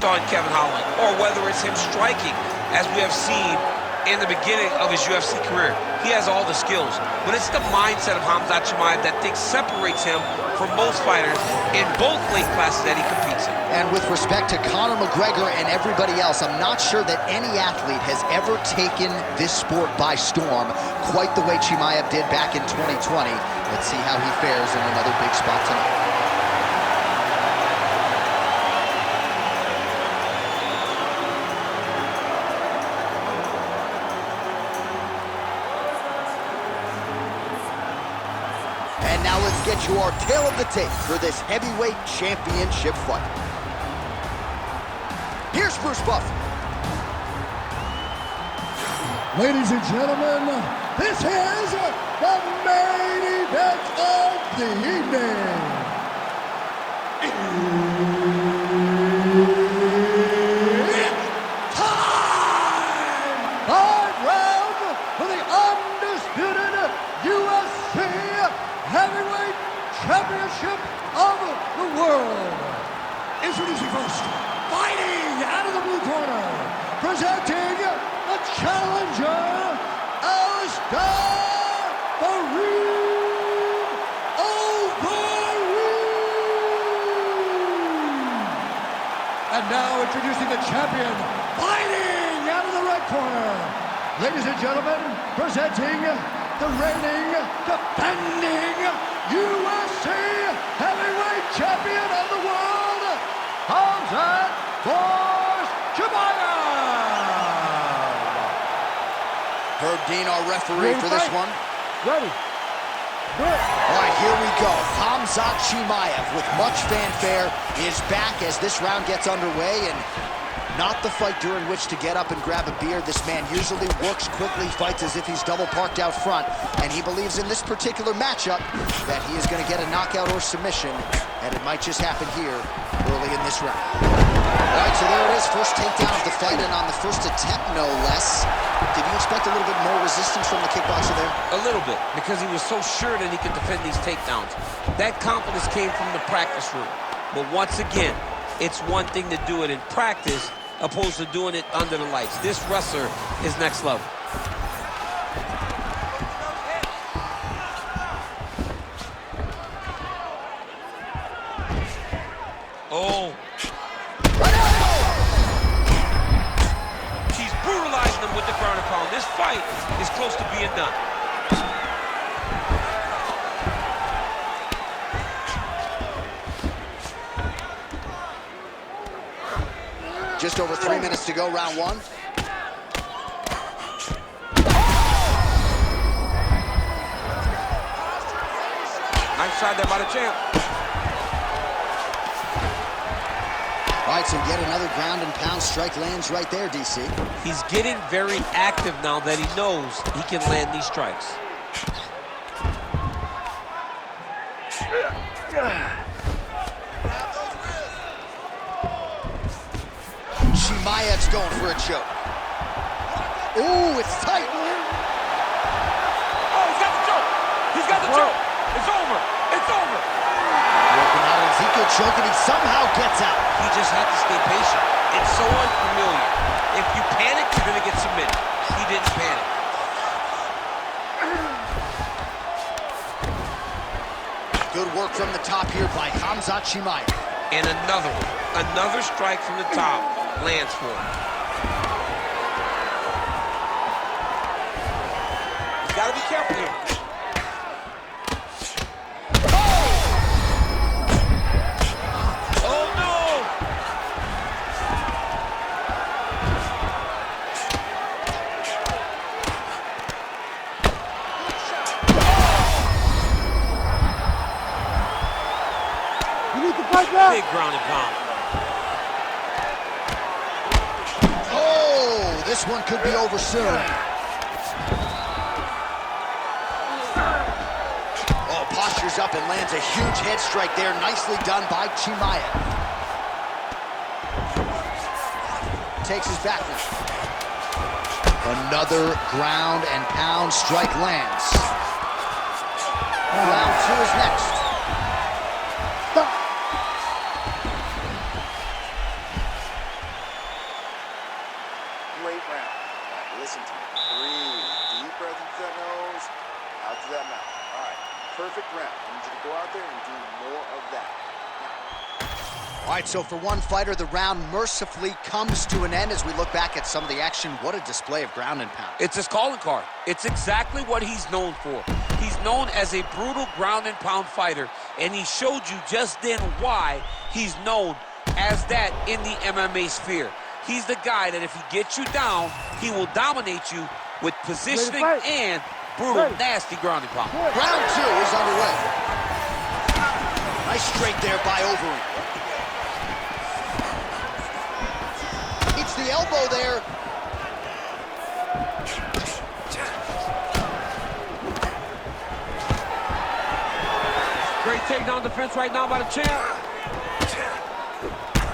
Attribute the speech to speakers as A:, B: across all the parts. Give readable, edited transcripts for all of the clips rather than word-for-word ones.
A: on Kevin Holland, or whether it's him striking, as we have seen in the beginning of his UFC career. He has all the skills, but it's the mindset of Khamzat Chimaev that separates him from most fighters in both weight classes that he competes in.
B: And with respect to Conor McGregor and everybody else, I'm not sure that any athlete has ever taken this sport by storm quite the way Chimaev did back in 2020. Let's see how he fares in another big spot tonight. And now let's get you our tale of the tape for this heavyweight championship fight. Here's Bruce Buffer.
C: Ladies and gentlemen, this is the main event of the evening. It's time! 5 rounds for the undisputed UFC Heavyweight Championship of the world. Introducing first, fighting out of the blue corner, presenting the challenger, Alistair Overeem. And now introducing the champion, fighting out of the red corner. Ladies and gentlemen, presenting the reigning, defending UFC Heavyweight Champion of the world, Khamzat Chimaev.
B: Herb Dean, our referee for this one.
C: Ready. Good.
B: All right, here we go. Khamzat Chimaev, with much fanfare, is back as this round gets underway, and not the fight during which to get up and grab a beer. This man usually works quickly, fights as if he's double parked out front, and he believes in this particular matchup that he is going to get a knockout or submission, and it might just happen here early in this round. All right, so there it is, first takedown of the fight, and on the first attempt, no less. Did you expect a little bit more resistance from the kickboxer there?
A: A little bit, because he was so sure that he could defend these takedowns. That confidence came from the practice room. But once again, it's one thing to do it in practice opposed to doing it under the lights. This wrestler is next level. Oh. He's brutalizing him with the ground and pound. This fight is close to being done.
B: Just over 3 minutes to go, round one.
A: Nice shot there by the champ.
B: All right, so yet another ground and pound strike lands right there, DC.
A: He's getting very active now that he knows he can land these strikes.
B: Chimaev's going for a choke. Ooh, it's tight.
A: Oh, he's got the choke. He's got the choke. It's over. It's over.
B: Working out Ezekiel choke, and he somehow gets out.
A: He just had to stay patient. It's so unfamiliar. If you panic, you're going to get submitted. He didn't panic.
B: Good work from the top here by Khamzat Chimaev.
A: And another one. Another strike from the top lands for him. He's got to be careful here. Oh, no!
C: You need to fight back.
A: Big ground and pound.
B: Oh, this one could be over soon. Oh, postures up and lands a huge head strike there. Nicely done by Chimaev. Takes his back now. Another ground and pound strike lands. Round two is next.
D: listen to me. Breathe. Deep breath into that nose, out to that mouth. All right, perfect round. I need you to go out there and do more of that.
B: All right, so for one fighter, the round mercifully comes to an end as we look back at some of the action. What a display of ground and pound.
A: It's his calling card. It's exactly what he's known for. He's known as a brutal ground and pound fighter, and he showed you just then why he's known as that in the MMA sphere. He's the guy that if he gets you down, he will dominate you with positioning and brutal, nasty ground and pound.
B: Round two is underway. Nice straight there by Overeem. It's the elbow there.
A: Great takedown defense right now by the champ.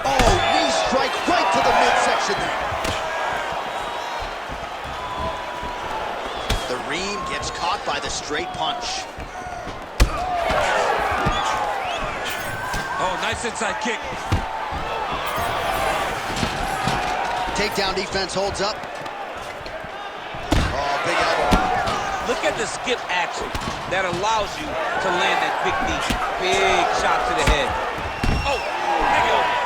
B: Oh, knee strike right to the midsection there. The Reem gets caught by the straight punch.
A: Oh, nice inside kick.
B: Takedown defense holds up. Oh, big elbow.
A: Look at the skip action that allows you to land that big knee. Big shot to the head. Oh, big elbow.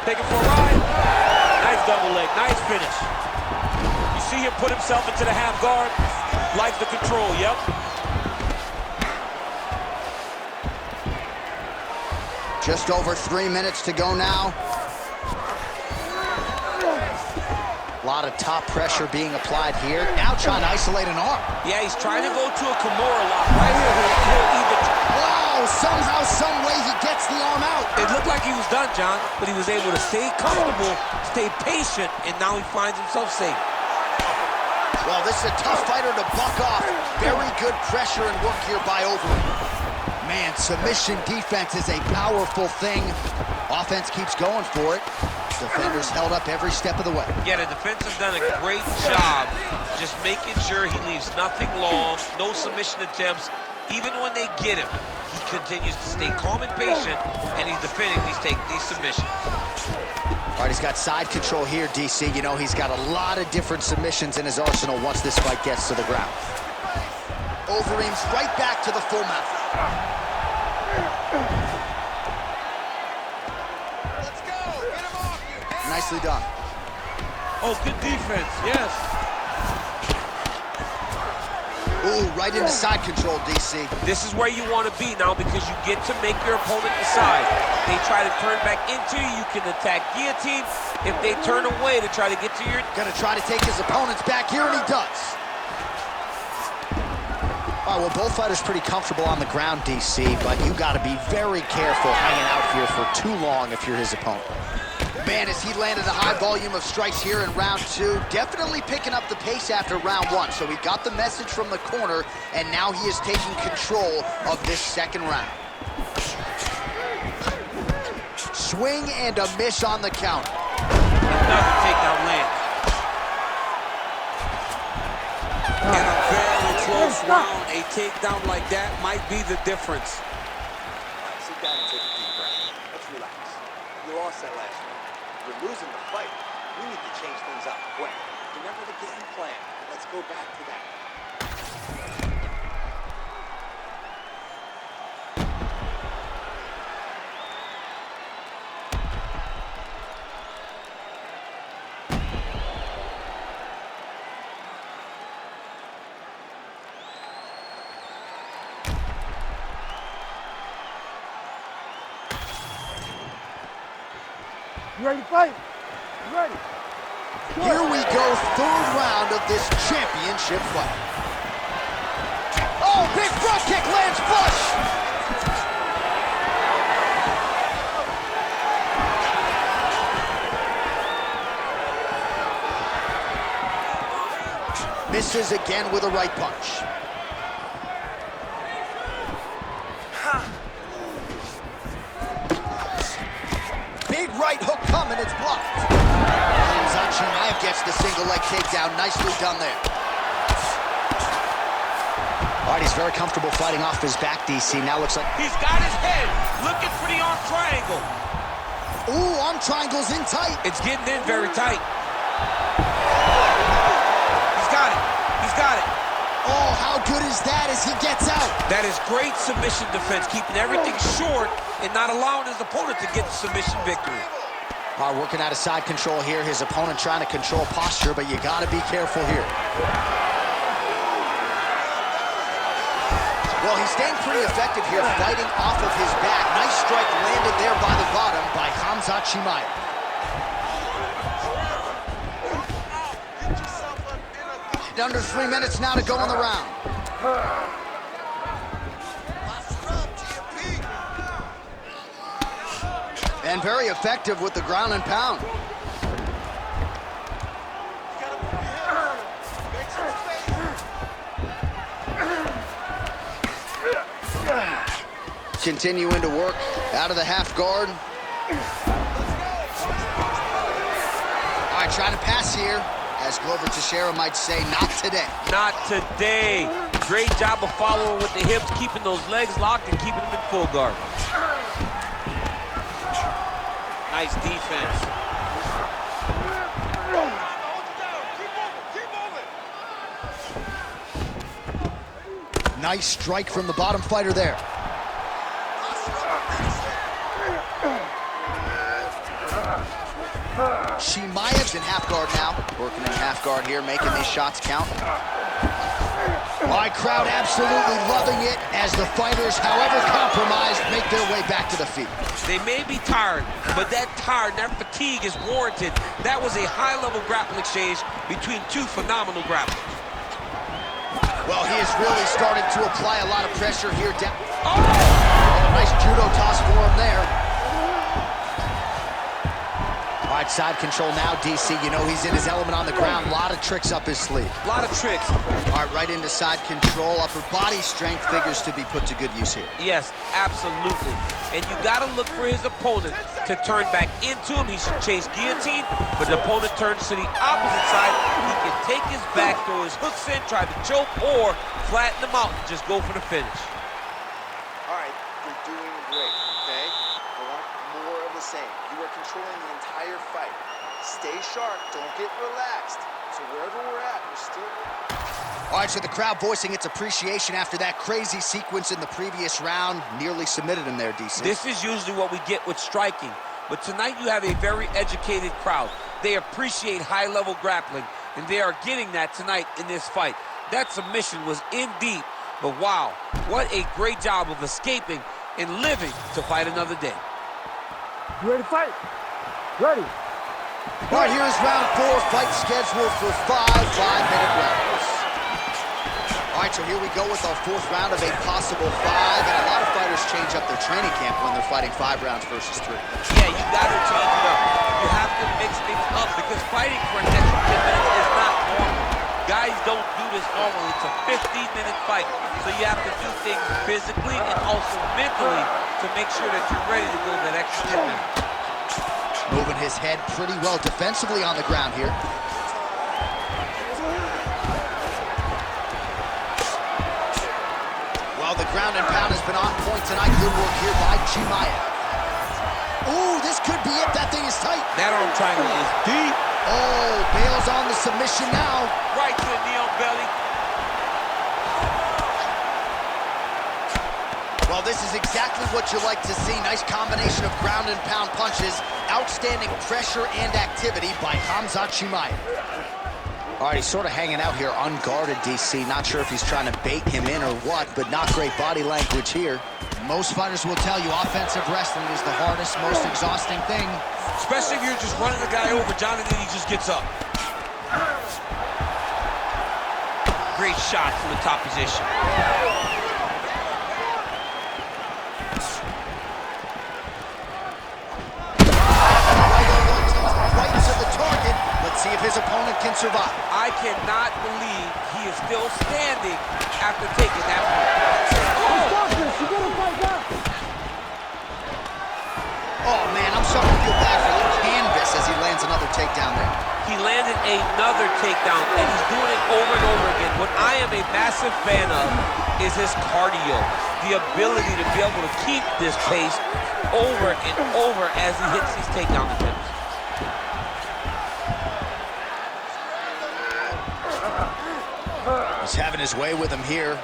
A: Take it for a ride. Nice double leg, nice finish. You see him put himself into the half guard. Likes the control, yep.
B: Just over 3 minutes to go now. A lot of top pressure being applied here. Now trying to isolate an arm.
A: Yeah, he's trying to go to a Kimura lock right here. He'll either...
B: Wow, somehow, some way he gets the arm out.
A: It looked like he was done, John, but he was able to stay comfortable, stay patient, and now he finds himself safe.
B: Well, this is a tough fighter to buck off. Very good pressure and work here by Overeem. Man, submission defense is a powerful thing. Offense keeps going for it. Defenders held up every step of the way.
A: Yeah, the defense has done a great job just making sure he leaves nothing long, no submission attempts. Even when they get him, he continues to stay calm and patient, and he's defending these submissions.
B: All right, he's got side control here, DC. You know, he's got a lot of different submissions in his arsenal once this fight gets to the ground. Overeem's right back to the full mount.
D: Let's go. Get him off you.
B: Nicely done.
A: Oh, good defense, yes.
B: Ooh, right into side control, DC.
A: This is where you want to be now because you get to make your opponent decide. They try to turn back into you, you can attack guillotine. If they turn away to try to get to your...
B: Gonna try to take his opponents back here, and he does. All right, well, both fighters pretty comfortable on the ground, DC, but you got to be very careful hanging out here for too long if you're his opponent. Man, as he landed a high volume of strikes here in round two, definitely picking up the pace after round one. So he got the message from the corner, and now he is taking control of this second round. Swing and a miss on the count.
A: Another takedown land. In a very close round, a takedown like that might be the difference.
D: Sit down and take a deep breath. Let's relax. You lost that last round. You're losing the fight. We need to change things up quick. Remember the game plan. Let's go back to that.
C: You ready to fight? You ready?
B: Here we go, third round of this championship fight. Oh, big front kick lands flush. Misses again with a right punch. Big right hook coming, it's blocked. Khamzat Chimaev gets the single leg takedown. Nicely done there. All right, he's very comfortable fighting off his back, DC. Now looks like...
A: He's got his head looking for the arm triangle.
B: Ooh, arm triangles in tight.
A: It's getting in very tight. He's got it. He's got it.
B: Oh, how good is that as he gets out?
A: That is great submission defense, keeping everything short and not allowing his opponent to get the submission victory.
B: Working out of side control here. His opponent trying to control posture, but you got to be careful here. Well, he's staying pretty effective here, fighting off of his back. Nice strike landed there by the bottom by Khamzat Chimaev. Under 3 minutes now to go in the round. And very effective with the ground and pound. Continuing to work out of the half guard. All right, trying to pass here. As Glover Teixeira might say, not today.
A: Not today. Great job of following with the hips, keeping those legs locked and keeping them in full guard. Nice defense.
B: Nice strike from the bottom fighter there. Chimaev's in half guard now. Working in half guard here, making these shots count. My crowd absolutely loving it as the fighters, however compromised, make their way back to the feet.
A: They may be tired, but that tiredness, that fatigue is warranted. That was a high-level grappling exchange between two phenomenal grapplers.
B: Well, he is really starting to apply a lot of pressure here.
A: Oh!
B: Nice judo toss for him there. All right, side control now, DC. You know he's in his element on the ground. A lot of tricks up his sleeve.
A: A lot of tricks.
B: All right, right into side control. Upper body strength figures to be put to good use here.
A: Yes, absolutely. And you got to look for his opponent to turn back into him. He should chase guillotine, but the opponent turns to the opposite side. He can take his back, throw his hooks in, try to choke, or flatten him out and just go for the finish.
D: All right, you're doing great, okay? I want more of the same. You are controlling the entire fight. Stay sharp, don't get relaxed. So wherever we're at, we're still...
B: All right, so the crowd voicing its appreciation after that crazy sequence in the previous round. Nearly submitted him there, DC.
A: This is usually what we get with striking. But tonight you have a very educated crowd. They appreciate high-level grappling, and they are getting that tonight in this fight. That submission was in deep, but wow, what a great job of escaping and living to fight another day.
E: You ready to fight? Ready.
B: All right, here is round 4, fight scheduled for 5 5-minute rounds. All right, so here we go with our 4th round of a possible 5, and a lot of fighters change up their training camp when they're fighting 5 rounds versus 3.
A: Yeah, you got to change it up. You have to mix things up because fighting for an extra 10 minutes is not normal. Guys don't do this normally. It's a 15-minute fight, so you have to do things physically and also mentally to make sure that you're ready to go that extra 10 minutes.
B: Moving his head pretty well defensively on the ground here. Well, the ground and pound has been on point tonight. Good work here by Chimaev. Ooh, this could be it. That thing is tight.
A: That arm triangle is deep.
B: Oh, bails on the submission now.
A: Right to the knee on belly.
B: Well, this is exactly what you like to see. Nice combination of ground and pound punches. Outstanding pressure and activity by Khamzat Chimaev. All right, he's sort of hanging out here unguarded, DC. Not sure if he's trying to bait him in or what, but not great body language here. Most fighters will tell you offensive wrestling is the hardest, most exhausting thing.
A: Especially if you're just running the guy over, John, and then he just gets up. Great shot from the top position.
B: Right to the target. Let's see if his opponent can survive.
A: I cannot believe he is still standing after taking that move.
E: Stop this. You gotta fight back.
B: Oh, man, I'm starting to feel bad for the canvas as he lands another takedown there.
A: He landed another takedown, and he's doing it over and over again. What I am a massive fan of is his cardio. the ability to be able to keep this pace over and over as he hits these takedown attempts.
B: He's having his way with him here.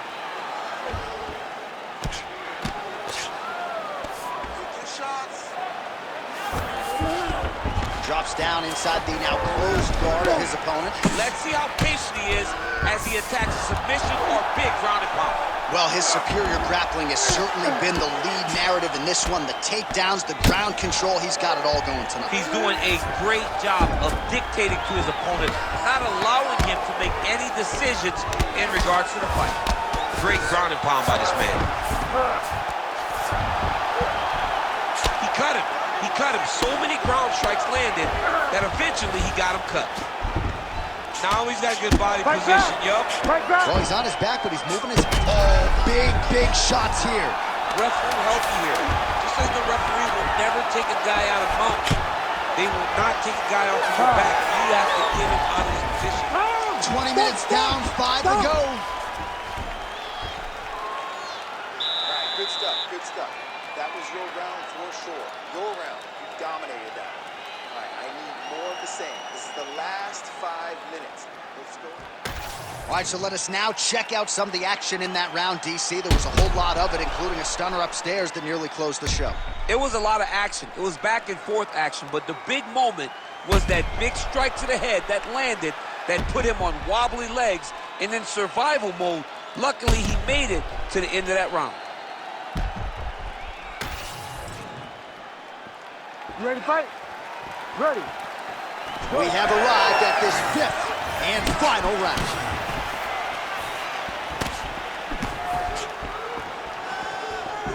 B: Drops down inside the now closed guard of his opponent.
A: Let's see how patient he is as he attacks a submission or big ground and pound.
B: Well, his superior grappling has certainly been the lead narrative in this one. The takedowns, the ground control, he's got it all going tonight.
A: He's doing a great job of dictating to his opponent, not allowing him to make any decisions in regards to the fight. Great ground and pound by this man. He cut him. He cut him. So many ground strikes landed that eventually he got him cut. Now he's got good body position, yup.
B: Well, he's on his back, but he's moving his... Oh, big shots here.
A: Referee healthy here. Just as the referee will never take a guy out of mount, they will not take a guy off of your back. You have to get him out of his position.
B: 20 minutes down, 5 to go.
D: All right, good stuff, good stuff. That was your round for sure. Your round. You dominated that. All right, I need more of the same. This is the last 5 minutes. Let's go.
B: All right, so let us now check out some of the action in that round, DC. There was a whole lot of it, including a stunner upstairs that nearly closed the show.
A: It was a lot of action. It was back and forth action, but the big moment was that big strike to the head that landed, that put him on wobbly legs, and in survival mode, luckily he made it to the end of that round.
E: You ready to fight? Ready.
B: We have arrived at this 5th and final round.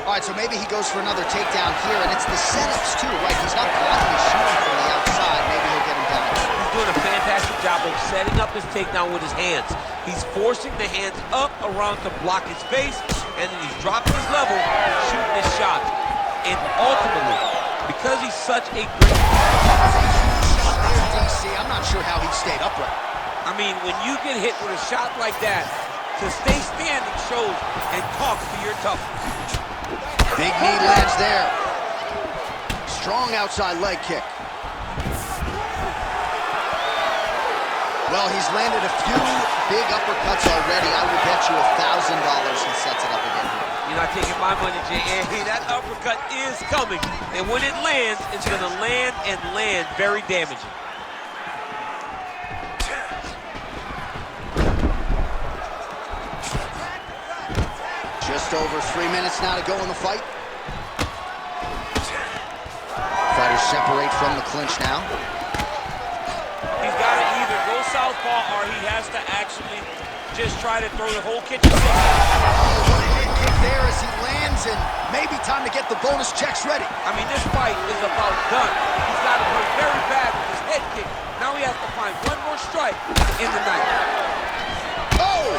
B: All right, so maybe he goes for another takedown here, and it's the setups too, right? He's not blocking, he's shooting from the outside. Maybe he'll get him down.
A: He's doing a fantastic job of setting up his takedown with his hands. He's forcing the hands up around to block his face, and then he's dropping his level, shooting his shots. And ultimately, because he's such a great...
B: DC, I'm not sure how he stayed upright.
A: I mean, when you get hit with a shot like that, to stay standing shows and talks to your toughness.
B: Big knee lands there. Strong outside leg kick. Well, he's landed a few big uppercuts already. I would bet you $1,000 he sets it up again here.
A: You're not taking my money, J.A. That uppercut is coming. And when it lands, it's going to land and land very damaging.
B: Just over 3 minutes now to go in the fight. Fighters separate from the clinch now.
A: He's got to either go southpaw or he has to actually just try to throw the whole kitchen sink.
B: What a head kick there as he lands, and maybe time to get the bonus checks ready.
A: I mean, this fight is about done. He's got to hurt very bad with his head kick. Now he has to find one more strike in the night.
B: Oh!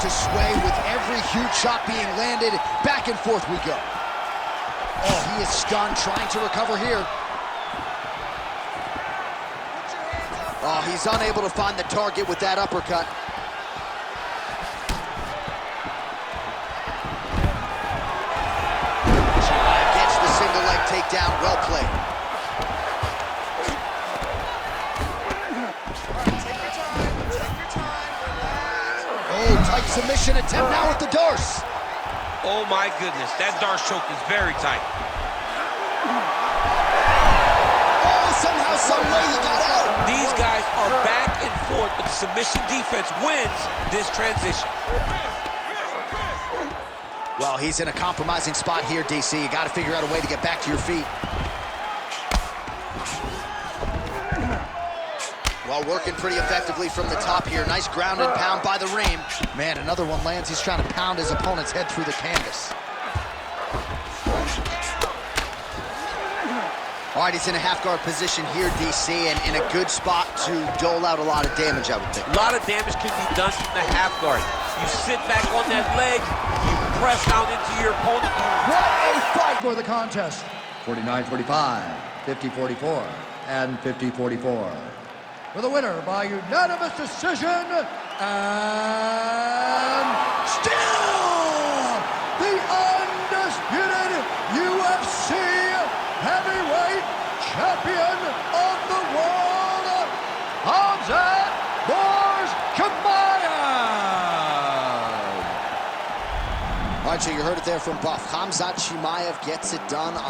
B: To sway with every huge shot being landed. Back and forth we go. Oh, he is stunned, trying to recover here. Oh, he's unable to find the target with that uppercut. Chimaev gets the single leg takedown. Well played. Tight submission attempt now with the Darce.
A: Oh my goodness, that Darce choke is very tight.
B: Oh, somehow, some way he got out.
A: These guys are back and forth, but the submission defense wins this transition.
B: Well, he's in a compromising spot here, DC. You got to figure out a way to get back to your feet. Well, working pretty effectively from the top here. Nice ground and pound by the Reem. Man, another one lands. He's trying to pound his opponent's head through the canvas. All right, he's in a half-guard position here, DC, and in a good spot to dole out a lot of damage, I would think.
A: A lot of damage can be done from the half guard. You sit back on that leg, you press down into your opponent.
C: What a fight for the contest. 49-45, 50-44, and 50-44. for the winner by unanimous decision, and still the undisputed UFC heavyweight champion of the world, Khamzat Chimaev.
B: All right, so you heard it there from Buff. Khamzat Chimaev gets it done on